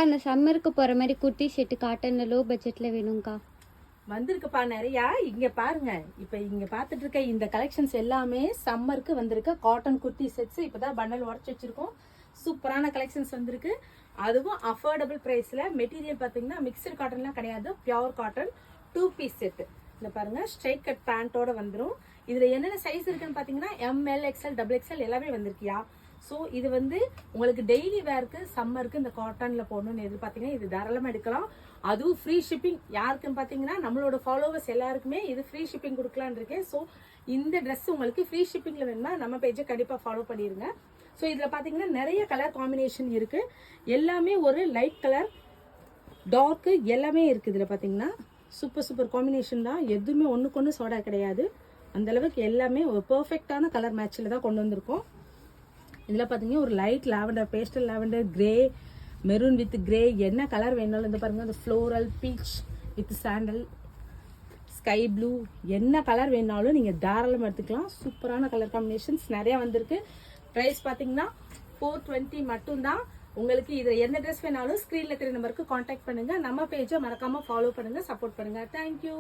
அந்த சம்மருக்கு போற மாதிரி குர்த்தி செட் காட்டன்ல லோ பட்ஜெட்ல வேணும்க்கா. வந்திருக்குப்பா நிறையா. இங்க பாருங்க, இப்ப இங்க பாத்துட்டு இருக்க இந்த கலெக்ஷன்ஸ் எல்லாமே சம்மருக்கு வந்திருக்க காட்டன் குர்த்தி செட்ஸ். இப்பதான் பண்டல் உடச்சு வச்சிருக்கோம். சூப்பரான கலெக்ஷன்ஸ் வந்திருக்கு. அதுவும் அஃபோர்டபுள் பிரைஸ்ல. மெட்டீரியல் பாத்தீங்கன்னா மிக்சட் காட்டன்லாம் கிடையாது, பியோர் காட்டன் 2 பீஸ் செட். இந்த பாருங்க, ஸ்ட்ரைட் கட் பேண்டோட வந்துடும். இதுல என்னென்ன சைஸ் இருக்குன்னு பாத்தீங்கன்னா ML XL XXL எல்லாமே வந்திருக்கியா. ஸோ இது வந்து உங்களுக்கு டெய்லி வேர்க்கு சம்மருக்கு இந்த காட்டன்ல போடணும்னு எதிர்பார்த்தீங்கன்னா இது தாராளமாக எடுக்கலாம். அதுவும் ஃப்ரீ ஷிப்பிங். யாருக்குன்னு பார்த்தீங்கன்னா நம்மளோட ஃபாலோவர்ஸ் எல்லாருக்குமே இது ஃப்ரீ ஷிப்பிங் கொடுக்கலான் இருக்கேன். ஸோ இந்த ட்ரெஸ் உங்களுக்கு ஃப்ரீ ஷிப்பிங்ல வேணும்னா நம்ம பேஜை கண்டிப்பாக ஃபாலோ பண்ணிடுங்க. ஸோ இதில் பார்த்தீங்கன்னா நிறைய கலர் காம்பினேஷன் இருக்கு. எல்லாமே ஒரு லைட் கலர், டார்க்கு எல்லாமே இருக்கு. இதில் பார்த்தீங்கன்னா சூப்பர் காம்பினேஷன் தான். எதுவுமே ஒன்றுக்கு ஒன்று சோடா கிடையாது. அந்த அளவுக்கு எல்லாமே ஒரு பெர்ஃபெக்டான கலர் மேட்சில் தான் கொண்டு வந்திருக்கோம். இதில் பார்த்தீங்கன்னா ஒரு light lavender, pastel lavender, grey, maroon with grey, என்ன கலர் வேணாலும் இந்த பாருங்க. அந்த floral, beach with sandal, sky blue, என்ன கலர் வேணாலும் நீங்கள் தாராளமாக எடுத்துக்கலாம். சூப்பரான கலர் காம்பினேஷன்ஸ் நிறையா வந்திருக்கு. ப்ரைஸ் பார்த்தீங்கன்னா 420 மட்டும்தான். உங்களுக்கு இதில் எந்த ட்ரெஸ் வேணாலும் ஸ்க்ரீனில் இருக்கிற நம்பருக்கு காண்டாக்ட் பண்ணுங்கள். நம்ம பேஜை மறக்காமல் ஃபாலோ பண்ணுங்கள், சப்போர்ட் பண்ணுங்கள். தேங்க்யூ.